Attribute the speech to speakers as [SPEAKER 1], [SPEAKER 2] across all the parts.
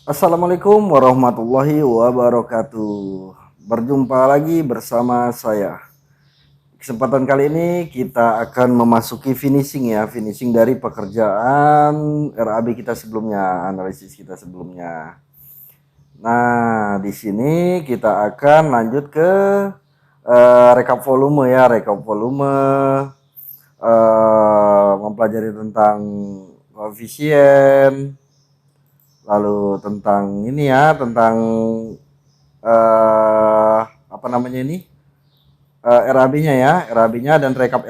[SPEAKER 1] Assalamualaikum warahmatullahi wabarakatuh. Berjumpa lagi bersama saya. Kesempatan kali ini kita akan memasuki finishing ya, finishing dari pekerjaan RAB kita sebelumnya, analisis kita sebelumnya. Nah, di sini kita akan lanjut ke rekap volume ya, rekap volume, mempelajari tentang koefisien, lalu tentang ini ya, tentang apa namanya ini, RAB-nya ya, RAB-nya dan rekap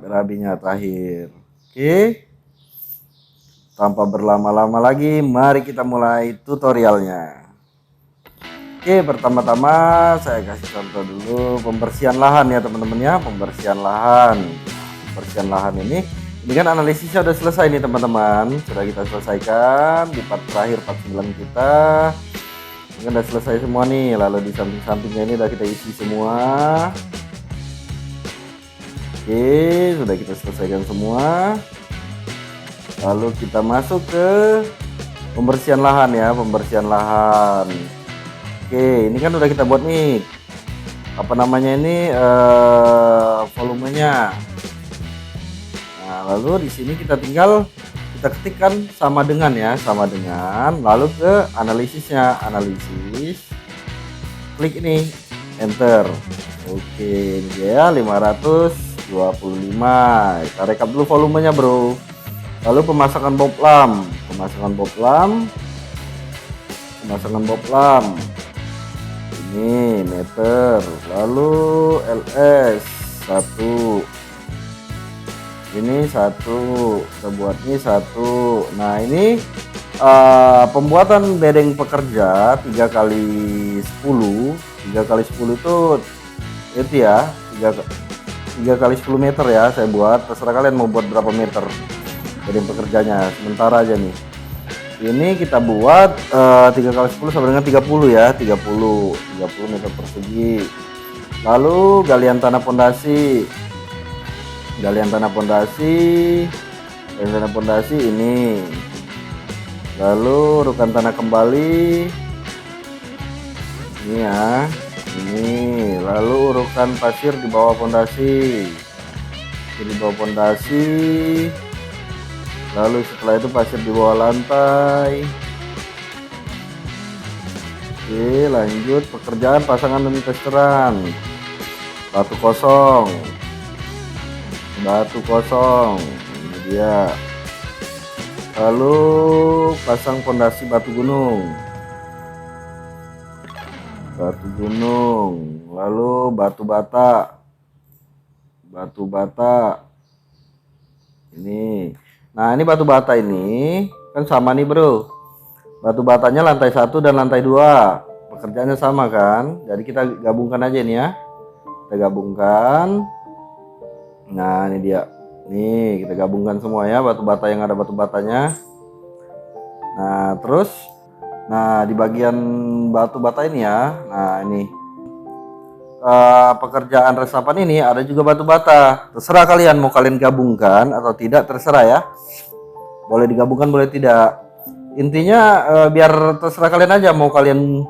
[SPEAKER 1] RAB-nya terakhir. Oke, tanpa berlama-lama lagi, mari kita mulai tutorialnya. Oke, pertama-tama saya kasih contoh dulu pembersihan lahan ya teman-teman ya, pembersihan lahan. Pembersihan lahan ini kan analisisnya udah selesai nih teman-teman, sudah kita selesaikan di part terakhir, part 9 kita. Ini kan udah selesai semua nih, lalu di samping-sampingnya ini udah kita isi semua. Oke, sudah kita selesaikan semua. Lalu kita masuk ke pembersihan lahan ya, pembersihan lahan. Oke, ini kan udah kita buat nih, apa namanya ini, volumenya. Nah, lalu di sini kita tinggal kita ketikkan sama dengan ya, sama dengan, lalu ke analisisnya, analisis, klik ini, enter. Oke, ini dia 525. Kita rekap dulu volumenya bro. Lalu pemasangan bob lamp, ini meter, lalu LS 1, ini 1, kita buat ini 1. Nah ini pembuatan bedeng pekerja 3 kali 10 itu ya, 3 kali 10 meter ya saya buat, terserah kalian mau buat berapa meter bedeng pekerjanya, sementara aja nih ini kita buat 3 kali 10 sama dengan 30 ya, 30 meter persegi. Lalu galian tanah pondasi ini, lalu urukan tanah kembali ini ya, ini, lalu urukan pasir di bawah pondasi, lalu setelah itu pasir di bawah lantai. Oke, lanjut pekerjaan pasangan dan testeran, batu kosong, ini dia. Lalu pasang pondasi batu gunung, lalu batu bata ini. Nah ini batu bata ini kan sama nih bro, batu batanya lantai 1 dan lantai 2 pekerjaannya sama kan, jadi kita gabungkan aja ini ya, kita gabungkan. Nah ini dia nih, kita gabungkan semua ya, batu bata yang ada batu batanya. Nah terus, nah di bagian batu bata ini ya, nah ini pekerjaan resapan ini ada juga batu bata, terserah kalian mau kalian gabungkan atau tidak, terserah ya, boleh digabungkan boleh tidak, intinya biar terserah kalian aja mau kalian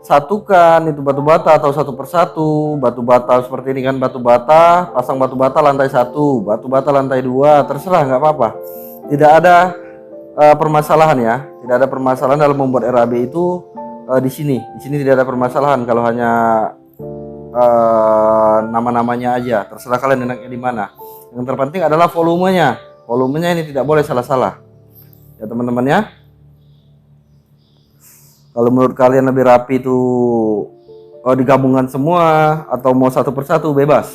[SPEAKER 1] satukan itu batu bata atau satu persatu. Batu bata seperti ini kan, batu bata, pasang batu bata lantai 1, batu bata lantai 2, terserah, nggak apa-apa, tidak ada permasalahan ya, tidak ada permasalahan dalam membuat RAB itu. Di sini tidak ada permasalahan kalau hanya nama-namanya aja, terserah kalian enaknya di mana. Yang terpenting adalah volumenya ini tidak boleh salah-salah ya teman-teman ya. Kalau menurut kalian lebih rapi itu digabungkan semua atau mau satu persatu bebas.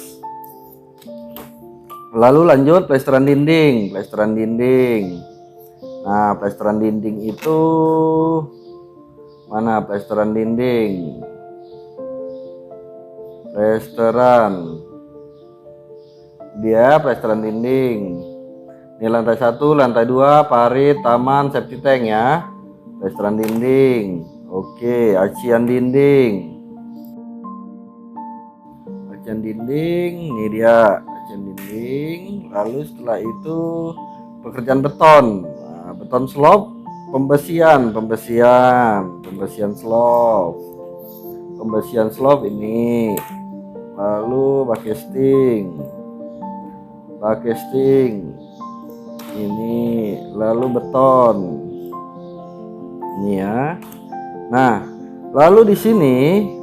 [SPEAKER 1] Lalu lanjut plesteran dinding. Nah plesteran dinding itu mana, plesteran dinding ini lantai 1, lantai 2, parit, taman, septic tank ya, plesteran dinding. Oke, acian dinding, ini dia acian dinding. Lalu setelah itu pekerjaan beton, nah, beton slop pembesian slope ini, lalu bacasting ini, lalu beton ini ya. Nah, lalu di sini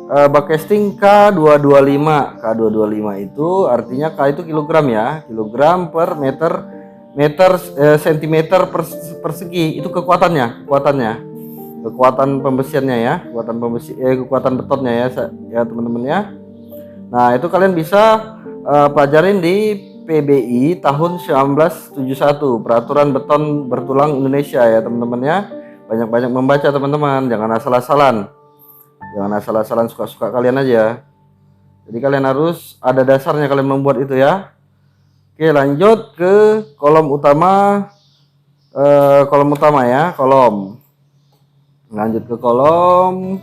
[SPEAKER 1] bacasting K225 itu artinya K itu kilogram ya, kilogram per sentimeter persegi, itu kekuatan pembesiannya ya, kekuatan betonnya ya teman-teman ya. Nah, itu kalian bisa pelajarin di PBI tahun 1971, Peraturan Beton Bertulang Indonesia ya teman-teman ya. Banyak-banyak membaca teman-teman, jangan asal-asalan suka-suka kalian aja. Jadi kalian harus ada dasarnya kalian membuat itu ya. Oke, lanjut ke kolom utama ya, lanjut ke kolom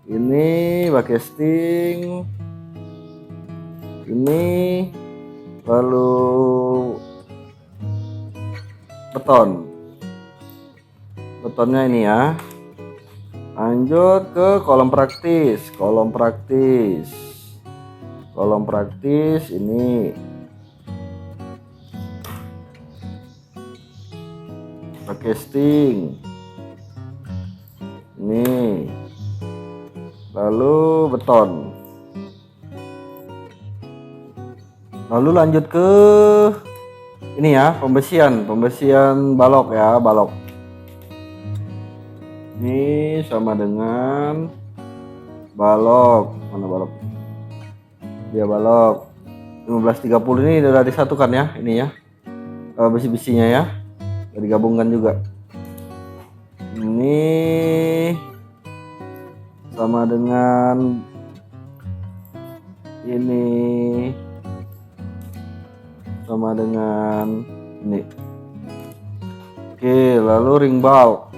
[SPEAKER 1] ini, bacasting ini, lalu betonnya ini ya. Lanjut ke kolom praktis ini, bacasting ini, lalu beton. Lalu lanjut ke ini ya, pembesian balok ya, ini sama dengan balok, mana balok dia, balok 1530 ini udah disatukan ya, ini ya, besi-besinya ya udah digabungkan juga. Ini sama dengan ini, ini. Oke, lalu ring bulb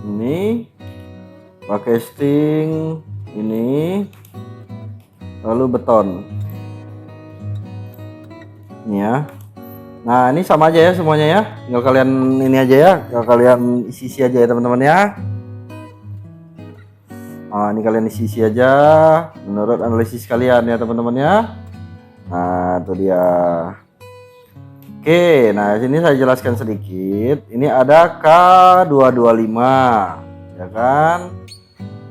[SPEAKER 1] ini, bacasting ini, lalu beton ini ya. Nah, ini sama aja ya semuanya ya, tinggal kalian ini aja ya, tinggal kalian isi aja ya teman-teman ya. Nah, ini kalian isi aja menurut analisis kalian ya teman-teman ya. Nah, itu dia. Oke, nah sini saya jelaskan sedikit. Ini ada K225 ya kan.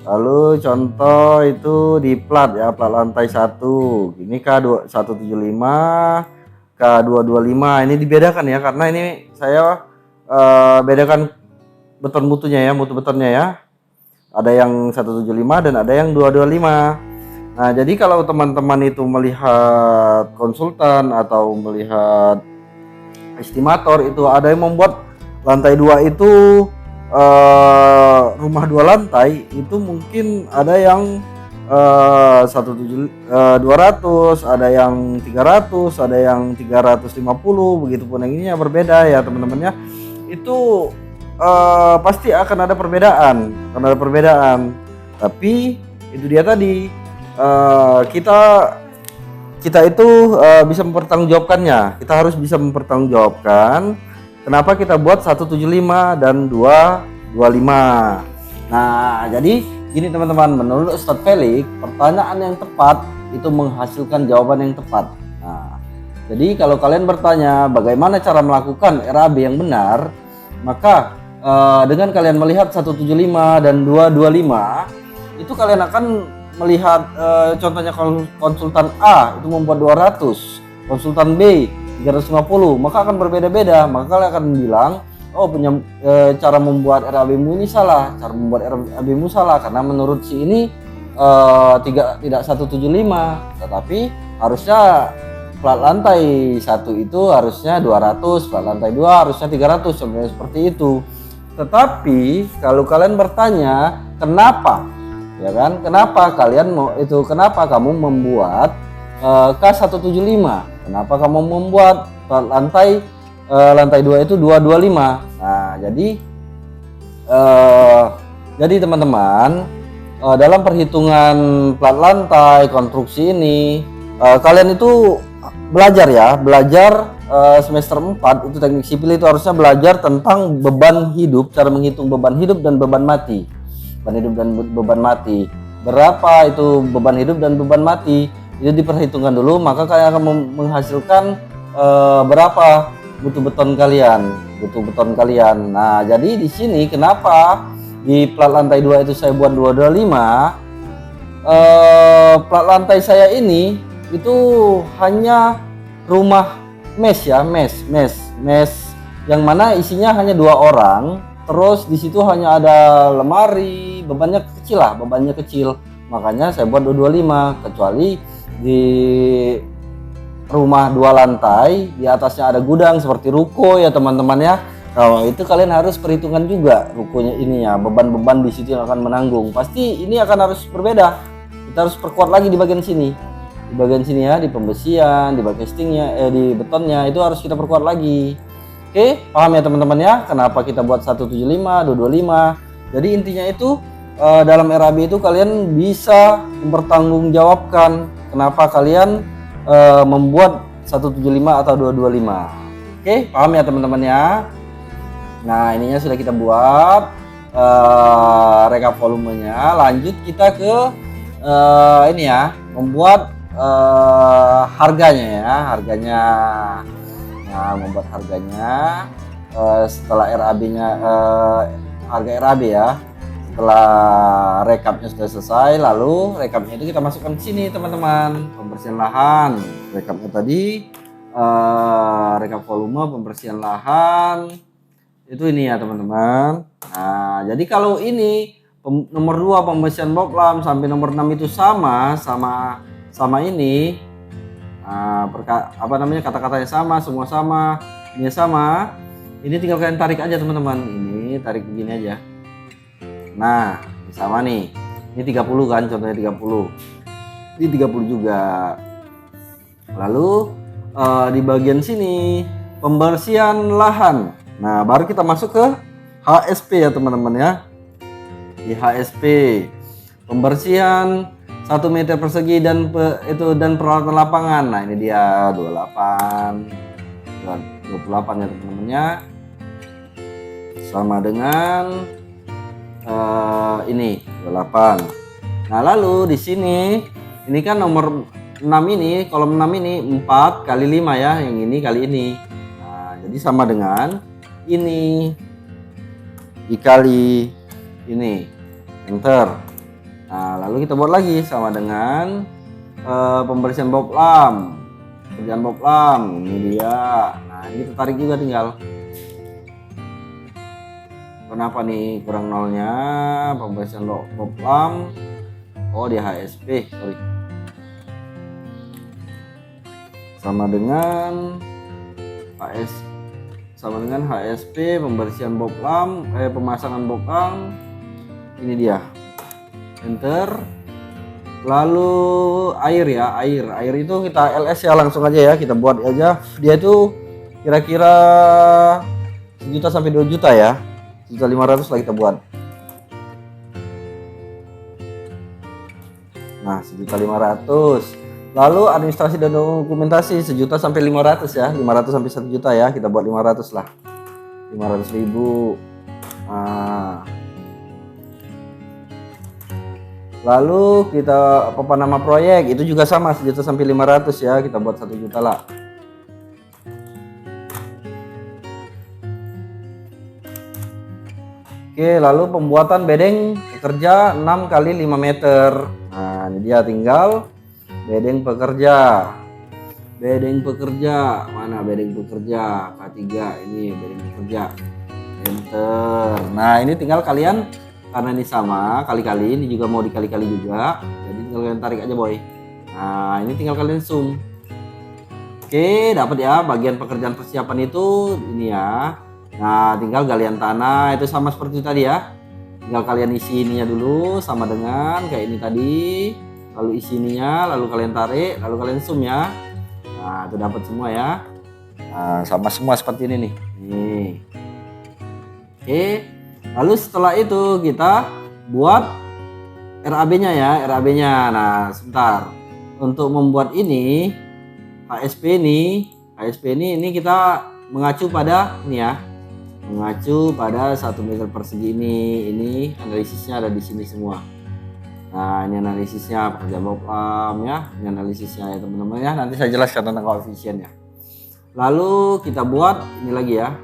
[SPEAKER 1] Lalu contoh itu di plat ya, plat lantai 1. Ini K175, K225. Ini dibedakan ya, karena ini saya bedakan beton mutunya ya, mutu betonnya ya. Ada yang 175 dan ada yang 225. Nah, jadi kalau teman-teman itu melihat konsultan atau melihat estimator, itu ada yang membuat lantai 2 itu rumah 2 lantai itu mungkin ada yang 200, ada yang 300, ada yang 350, begitupun yang ini ya, berbeda ya teman-teman ya. Itu pasti akan ada perbedaan, tapi itu dia tadi, kita itu bisa mempertanggungjawabkannya. Kita harus bisa mempertanggungjawabkan kenapa kita buat 175 dan 225. Nah, jadi gini teman-teman, menurut Ustadz Felix, pertanyaan yang tepat itu menghasilkan jawaban yang tepat. Nah, jadi kalau kalian bertanya bagaimana cara melakukan RAB yang benar, maka dengan kalian melihat 175 dan 225, itu kalian akan melihat contohnya konsultan A itu membuat 200, konsultan B 350, maka akan berbeda-beda. Maka kalian akan bilang, oh cara membuat RAB-mu ini salah, karena menurut si ini tidak 175, tetapi harusnya plat lantai 1 itu harusnya 200, plat lantai 2 harusnya 300, sebenarnya seperti itu. Tetapi kalau kalian bertanya kenapa, ya kan, kenapa kamu membuat K175, kenapa kamu membuat plat lantai 2 itu 225. Nah, jadi teman-teman, dalam perhitungan plat lantai konstruksi ini, kalian itu belajar ya, semester 4 itu teknik sipil itu harusnya belajar tentang beban hidup, cara menghitung beban hidup dan beban mati. Beban hidup dan beban mati. Berapa itu beban hidup dan beban mati? Itu diperhitungkan dulu, maka kalian akan menghasilkan berapa butuh beton kalian. Nah, jadi di sini kenapa di plat lantai 2 itu saya buat 225? Plat lantai saya ini itu hanya rumah mes ya, mes yang mana isinya hanya 2 orang. Terus di situ hanya ada lemari, bebannya kecil, makanya saya buat 225. Kecuali di rumah 2 lantai, di atasnya ada gudang seperti ruko ya teman-teman ya. Nah, itu kalian harus perhitungan juga rukonya ini ya, beban-beban di situ yang akan menanggung. Pasti ini akan harus berbeda. Kita harus perkuat lagi di bagian sini. Di bagian sini ya, di pembesian, di castingnya, di betonnya itu harus kita perkuat lagi. Oke, paham ya teman-teman ya? Kenapa kita buat 175, 225? Jadi intinya itu dalam RAB itu kalian bisa mempertanggungjawabkan kenapa kalian membuat 175 atau 225. Oke, paham ya teman-teman ya? Nah, ininya sudah kita buat rekap volumenya. Lanjut kita ke ini ya, membuat harganya. Nah, membuat harganya setelah RAB-nya harga RAB ya. Setelah rekapnya sudah selesai, lalu rekapnya itu kita masukkan ke sini teman-teman. Pembersihan lahan, rekapnya tadi rekap volume, pembersihan lahan itu ini ya teman-teman. Nah, jadi kalau ini nomor 2 pembersihan boklam sampai nomor 6 itu sama ini. Nah, kata-katanya sama, semua sama, ini sama. Ini tinggal kalian tarik aja teman-teman. Ini tarik begini aja. Nah, ini sama nih. Ini 30 kan, contohnya 30. Ini 30 juga. Lalu di bagian sini pembersihan lahan. Nah, baru kita masuk ke HSP ya teman-teman ya. Di HSP pembersihan 1 meter persegi dan peralatan lapangan. Nah, ini dia 28 ya teman-teman ya. Sama dengan ini 28. Nah, lalu di sini ini kan nomor 6 ini, kolom 6 ini 4 kali 5 ya, yang ini kali ini. Nah, jadi sama dengan ini dikali ini, enter. Nah, lalu kita buat lagi sama dengan pembersihan boklam. Pekerjaan boklam, ini dia. Nah, ini kita tarik juga tinggal. Kenapa nih kurang nolnya? Pembersihan boklam. Oh, di HSP, sorry. Sama dengan HSP pembersihan boklam, pemasangan boklam. Ini dia. Enter. Lalu air ya, air itu kita LS ya, langsung aja ya, kita buat aja. Dia itu kira-kira 1 juta sampai 2 juta ya, 1.500.000 lah kita buat. Nah, 1.500.000. Lalu administrasi dan dokumentasi 1 juta sampai 500 ya, 500 sampai 1 juta ya, kita buat 500 lah, 500.000. Nah, lalu kita nama proyek itu juga sama 1 juta sampai 500 ya, kita buat 1 juta lah. Oke, lalu pembuatan bedeng pekerja 6 kali 5 meter. Nah, ini dia tinggal bedeng pekerja. Mana bedeng pekerja? K3 ini bedeng pekerja. Enter. Nah, ini tinggal kalian, karena ini sama kali-kali, ini juga mau dikali-kali juga, jadi tinggal kalian tarik aja boy. Nah, ini tinggal kalian zoom. Oke, dapat ya bagian pekerjaan persiapan itu ini ya. Nah, tinggal galian tanah itu sama seperti tadi ya, tinggal kalian isi ininya dulu sama dengan kayak ini tadi, lalu isi ininya, lalu kalian tarik, lalu kalian zoom ya. Nah, itu dapat semua ya. Nah, sama semua seperti ini nih. Oke. Lalu setelah itu kita buat RAB-nya ya, RAB-nya. Nah, sebentar. Untuk membuat ini HSP ini kita mengacu pada ini ya, mengacu pada 1 meter persegi ini analisisnya ada di sini semua. Nah, ini analisisnya pekerjaan boplam ya, ini analisisnya ya teman-teman ya. Nanti saya jelaskan tentang koefisiennya. Lalu kita buat ini lagi ya.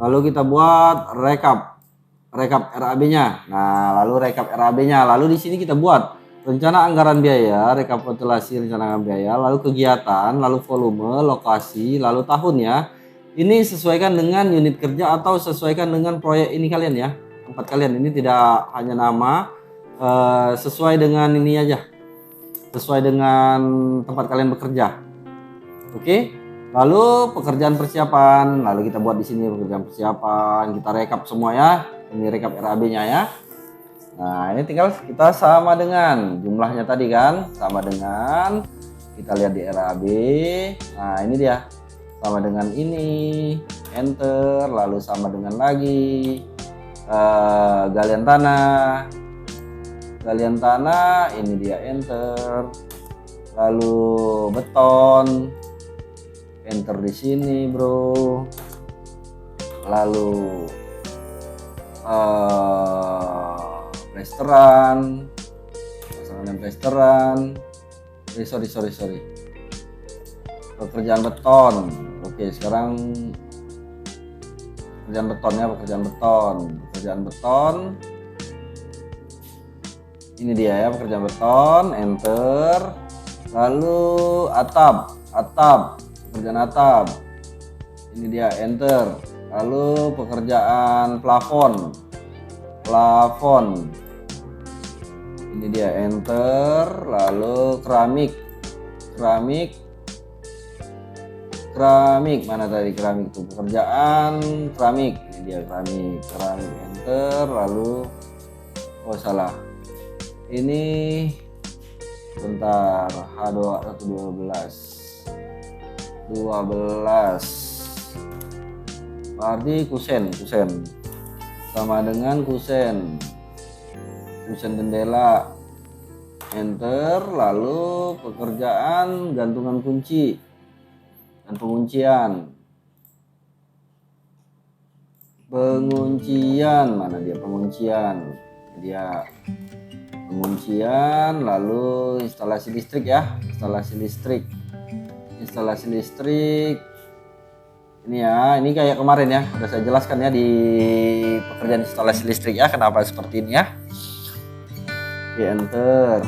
[SPEAKER 1] Lalu kita buat rekap RAB-nya. Nah, lalu rekap RAB-nya. Lalu di sini kita buat rencana anggaran biaya, rekapitulasi rencana anggaran biaya, lalu kegiatan, lalu volume, lokasi, lalu tahun ya. Ini sesuaikan dengan unit kerja atau sesuaikan dengan proyek ini kalian ya. Tempat kalian ini tidak hanya nama, sesuai dengan ini aja. Sesuai dengan tempat kalian bekerja. Oke. Lalu pekerjaan persiapan, lalu kita buat di sini pekerjaan persiapan, kita rekap semua ya. Ini rekap RAB-nya ya. Nah, ini tinggal kita sama dengan jumlahnya tadi kan, sama dengan kita lihat di RAB. Nah, ini dia. Sama dengan ini, enter, lalu sama dengan lagi galian tanah, ini dia enter. Lalu beton, enter di sini bro. Lalu plesteran, pasangan plesteran. Sorry. Pekerjaan beton. Oke, sekarang pekerjaan beton. Ini dia ya, pekerjaan beton, enter. Lalu atap, pekerjaan atap. Ini dia, enter. Lalu pekerjaan plafon. Ini dia, enter. Lalu keramik. Mana tadi keramik itu? Pekerjaan keramik. Ini dia keramik, enter. Lalu salah. Ini bentar, H12 berarti kusen sama dengan kusen jendela, enter. Lalu pekerjaan gantungan kunci dan penguncian, mana dia penguncian, lalu instalasi listrik ya, instalasi listrik ini ya, ini kayak kemarin ya, udah saya jelaskan ya di pekerjaan instalasi listrik ya, kenapa seperti ini ya. Oke, enter.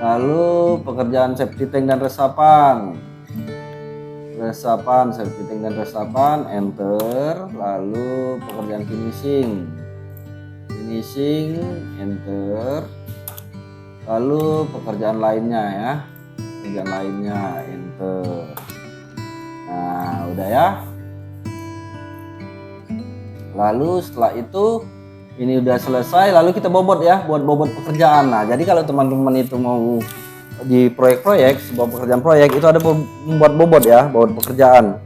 [SPEAKER 1] Lalu pekerjaan safety tank dan resapan, enter. Lalu pekerjaan finishing, enter. Lalu pekerjaan lainnya ya, enter. Nah, udah ya. Lalu setelah itu ini udah selesai, lalu kita bobot ya, buat bobot pekerjaan. Nah, jadi kalau teman-teman itu mau di proyek-proyek, sebuah pekerjaan proyek itu ada membuat bobot ya, bobot pekerjaan.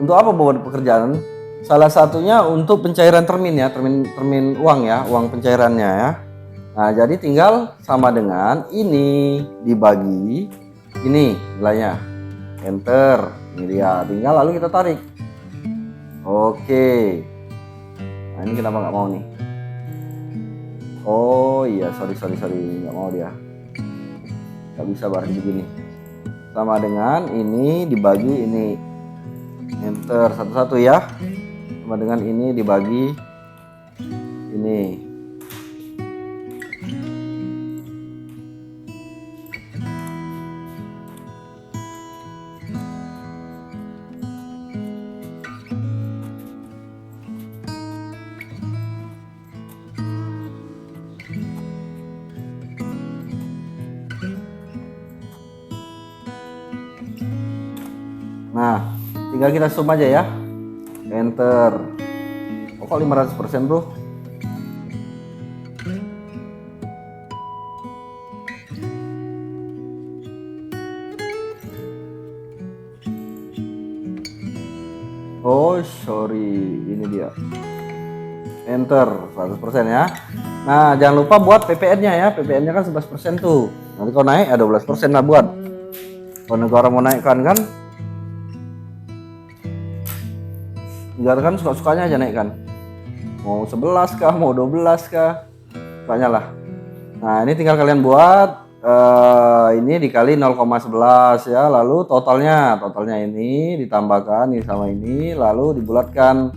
[SPEAKER 1] Untuk apa bobot pekerjaan? Salah satunya untuk pencairan termin ya, termin uang ya, uang pencairannya ya. Nah, jadi tinggal sama dengan ini dibagi ini nilainya, enter. Ini dia, tinggal lalu kita tarik. Oke. Nah, ini kenapa nggak mau nih? Oh iya, sorry, nggak mau dia. Nggak bisa bareng begini. Sama dengan ini dibagi ini, enter satu-satu ya. Sama dengan ini dibagi ini. Nah, tinggal kita zoom aja ya, enter. Kok 500% bro? Oh sorry, ini dia, enter 100% ya. Nah, jangan lupa buat PPN nya ya, PPN nya kan 11% tuh. Nanti kalau naik ada 12% lah buat. Kalau negara mau naikkan kan, negara kan suka-sukanya aja naikkan. Mau 11 kah, mau 12 kah, sukanya lah. Nah ini tinggal kalian buat ini dikali 0,11 ya, lalu totalnya ini ditambahkan ini sama ini, lalu dibulatkan.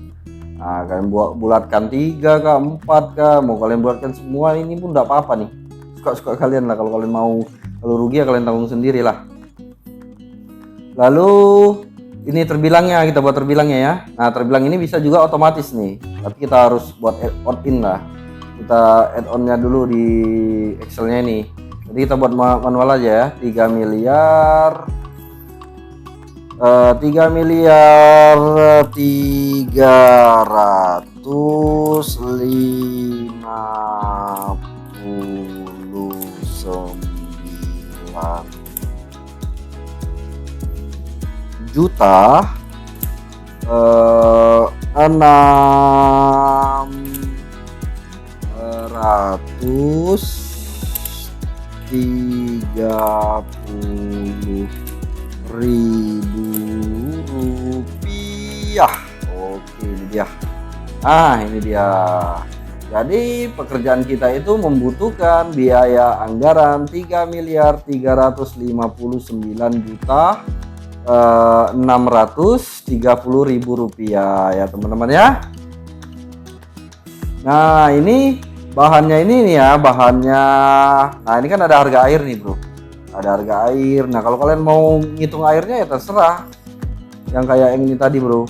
[SPEAKER 1] Nah kalian bulatkan 3 kah, 4 kah, mau kalian bulatkan semua ini pun enggak apa-apa nih, suka-suka kalian lah. Kalau kalian mau, kalau rugi ya kalian tanggung sendiri lah. Lalu ini terbilangnya, kita buat terbilangnya ya. Nah terbilang ini bisa juga otomatis nih, tapi kita harus buat add in lah. Kita add onnya dulu di Excelnya ini. Jadi kita buat manual aja ya. 3 miliar 3.359 juta 630.000 rupiah. Oke, ini dia. Ini dia. Jadi pekerjaan kita itu membutuhkan biaya anggaran 3.359.630.000 rupiah ya teman-teman ya. Nah ini bahannya ini nih ya, bahannya. Nah ini kan ada harga air nih bro, ada harga air. Nah kalau kalian mau ngitung airnya ya terserah, yang kayak yang ini tadi bro,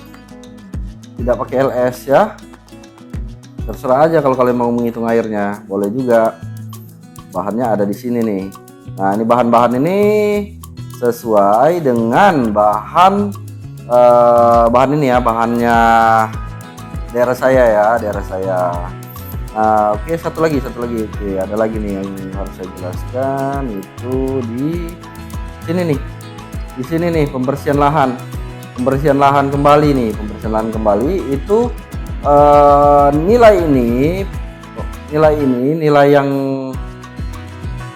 [SPEAKER 1] tidak pakai LS ya, terserah aja. Kalau kalian mau menghitung airnya boleh juga, bahannya ada di sini nih. Nah ini bahan-bahan ini sesuai dengan bahan ini ya, bahannya daerah saya ya, daerah saya. Nah, oke, satu lagi. Oke, ada lagi nih yang harus saya jelaskan, itu di sini nih. Di sini nih pembersihan lahan kembali nih, pembersihan lahan kembali itu nilai yang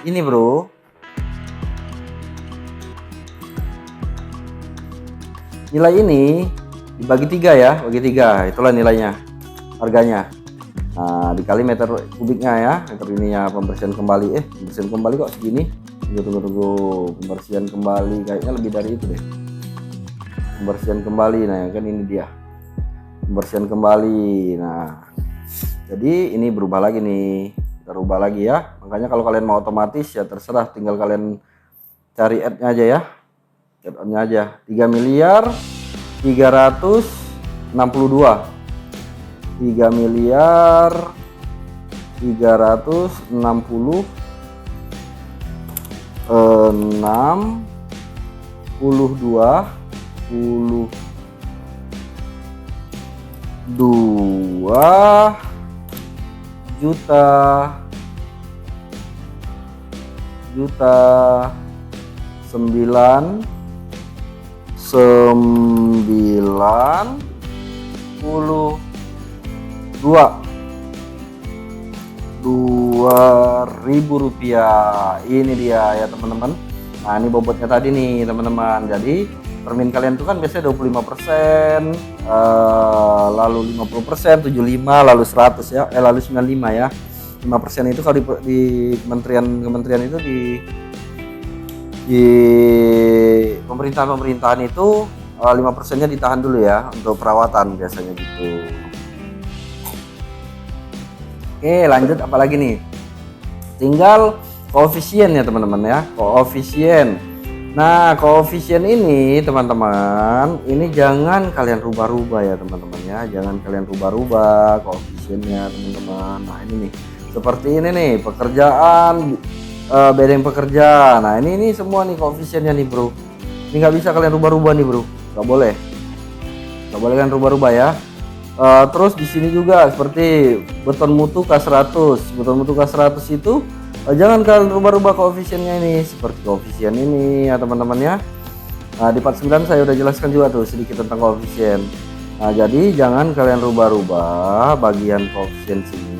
[SPEAKER 1] ini bro. Nilai ini dibagi 3 ya, bagi 3, itulah nilainya, harganya. Nah dikali meter kubiknya ya, meter ininya pembersihan kembali. Pembersihan kembali kok segini? Tunggu, pembersihan kembali kayaknya lebih dari itu deh. Pembersihan kembali, nah kan ini dia pembersihan kembali. Nah jadi ini berubah lagi nih, kita rubah lagi ya. Makanya kalau kalian mau otomatis ya terserah, tinggal kalian cari add-nya aja ya, add-onnya aja. 3.362 juta 2.000 rupiah. Ini dia ya teman-teman. Nah ini bobotnya tadi nih teman-teman. Jadi permin kalian tuh kan biasanya 25%, lalu 50%, 75, lalu 100 ya, lalu 95 ya. 5% itu kalau di kementerian itu di pemerintahan itu 5%-nya ditahan dulu ya untuk perawatan biasanya gitu. Oke lanjut, apalagi nih, tinggal koefisien ya teman-teman ya, koefisien. Nah koefisien ini teman-teman, ini jangan kalian rubah-rubah ya teman-teman ya, jangan kalian rubah-rubah koefisiennya teman-teman. Nah ini nih seperti ini nih, pekerjaan bedeng pekerja. Nah ini semua nih koefisiennya nih bro, ini nggak bisa kalian rubah-rubah nih bro, nggak boleh kan rubah-rubah ya. Terus di sini juga seperti beton mutu K100, itu jangan kalian rubah-rubah koefisiennya ini, seperti koefisien ini ya teman-teman ya. Nah di part 9 saya udah jelaskan juga tuh sedikit tentang koefisien. Nah jadi jangan kalian rubah-rubah bagian koefisien sini.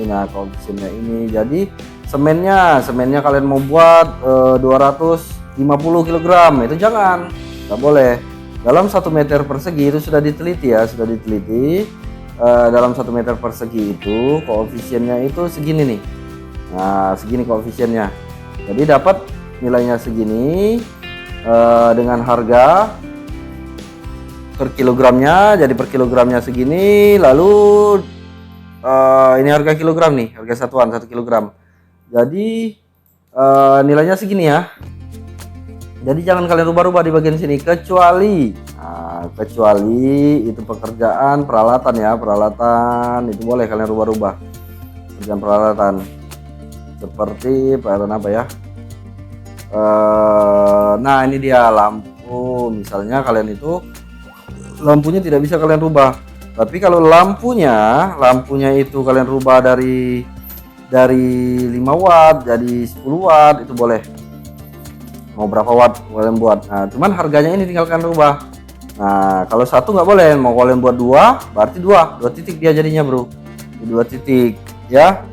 [SPEAKER 1] Nah koefisiennya ini, jadi Semennya kalian mau buat 250 kg, itu jangan, nggak boleh. Dalam 1 meter persegi itu sudah diteliti ya, dalam 1 meter persegi itu koefisiennya itu segini nih. Nah, segini koefisiennya. Jadi dapat nilainya segini dengan harga per kilogramnya. Jadi per kilogramnya segini. Lalu ini harga kilogram nih, harga satuan 1 kilogram. Jadi nilainya segini ya. Jadi jangan kalian rubah-rubah di bagian sini, kecuali itu pekerjaan peralatan ya, peralatan itu boleh kalian rubah-rubah. Pekerjaan peralatan seperti peralatan apa ya? Nah ini dia lampu, misalnya kalian itu lampunya tidak bisa kalian rubah. Tapi kalau lampunya itu kalian rubah dari 5 watt jadi 10 watt itu boleh. Mau berapa watt kalian buat. Nah, cuman harganya ini tinggal kalian rubah. Nah, kalau 1 nggak boleh, mau kalian buat 2, berarti 2 titik dia jadinya, bro. 2 titik, ya.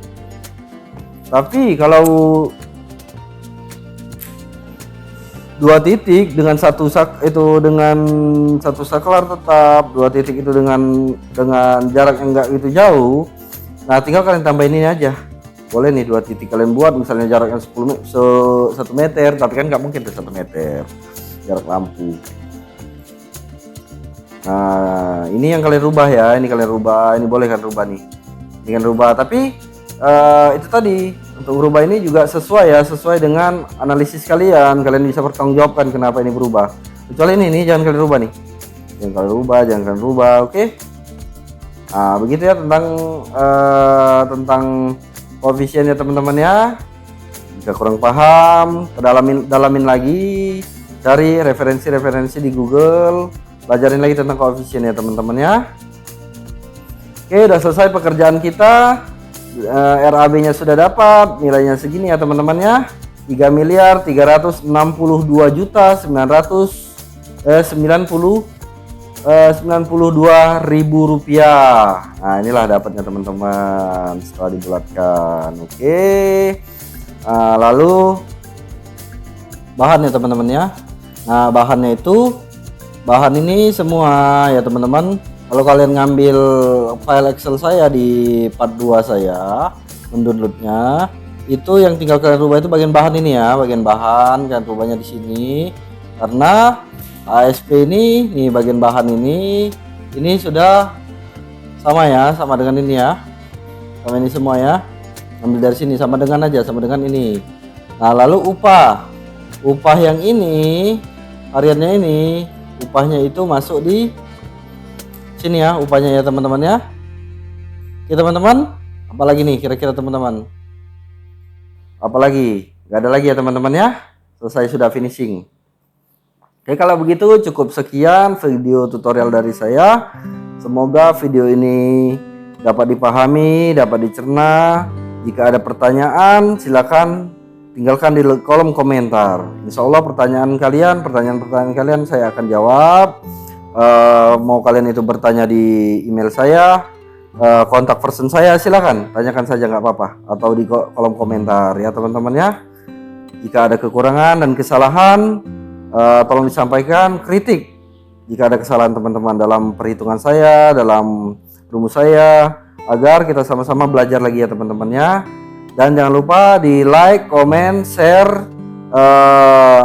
[SPEAKER 1] Tapi kalau 2 titik dengan satu saklar tetap, 2 titik itu dengan jarak yang enggak gitu jauh. Nah, tinggal kalian tambahin ini aja. Boleh nih 2 titik kalian buat misalnya jaraknya 1 meter, tapi kan nggak mungkin 1 meter jarak lampu. Nah, ini yang kalian rubah ya, ini boleh kan rubah nih. Ini kan rubah, tapi itu tadi untuk rubah ini juga sesuai dengan analisis kalian bisa bertanggungjawabkan kenapa ini berubah. Kecuali ini jangan kalian rubah nih. Jangan kalian rubah, oke? Nah, begitu ya tentang koefisiennya teman-teman ya. Jika kurang paham, dalamin lagi, cari referensi di Google, pelajarin lagi tentang koefisiennya teman-teman ya. Oke, udah selesai pekerjaan kita. RAB-nya sudah dapat, nilainya segini ya teman-teman ya. 3.362.992.000 rupiah. Nah, inilah dapatnya teman-teman setelah dibulatkan. Oke. Lalu bahannya teman-teman ya. Nah, bahan ini semua ya teman-teman. Kalau kalian ngambil file Excel saya di part 2 saya mendownloadnya, itu yang tinggal kalian rubah itu bagian bahan ini ya, bagian bahan kalian rubahnya di sini. Karena ASP ini nih bagian bahan ini sudah sama ya, sama dengan ini ya, sama ini semua ya. Ambil dari sini sama dengan ini. Nah, lalu upah yang ini hariannya ini upahnya itu masuk di sini ya, upahnya ya teman-teman ya. Oke teman-teman, apalagi nih kira-kira teman-teman, apalagi nggak ada lagi ya teman-teman ya, selesai sudah finishing. Oke, kalau begitu cukup sekian video tutorial dari saya. Semoga video ini dapat dipahami, dapat dicerna. Jika ada pertanyaan silakan tinggalkan di kolom komentar. Insya Allah pertanyaan kalian saya akan jawab. Mau kalian itu bertanya di email saya, kontak person saya, silakan tanyakan saja nggak apa-apa, atau di kolom komentar ya teman-teman ya. Jika ada kekurangan dan kesalahan tolong disampaikan, kritik jika ada kesalahan teman-teman dalam perhitungan saya, dalam rumus saya, agar kita sama-sama belajar lagi ya teman-teman ya. Dan jangan lupa di like, comment, share,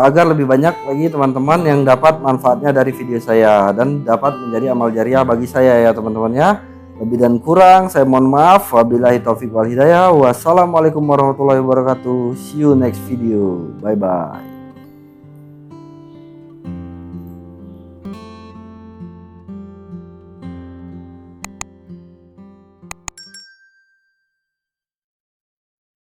[SPEAKER 1] agar lebih banyak lagi teman-teman yang dapat manfaatnya dari video saya dan dapat menjadi amal jariah bagi saya ya teman-teman ya. Lebih dan kurang saya mohon maaf. Wabillahi taufik wal hidayah. Wassalamualaikum warahmatullahi wabarakatuh. See you next video. Bye bye.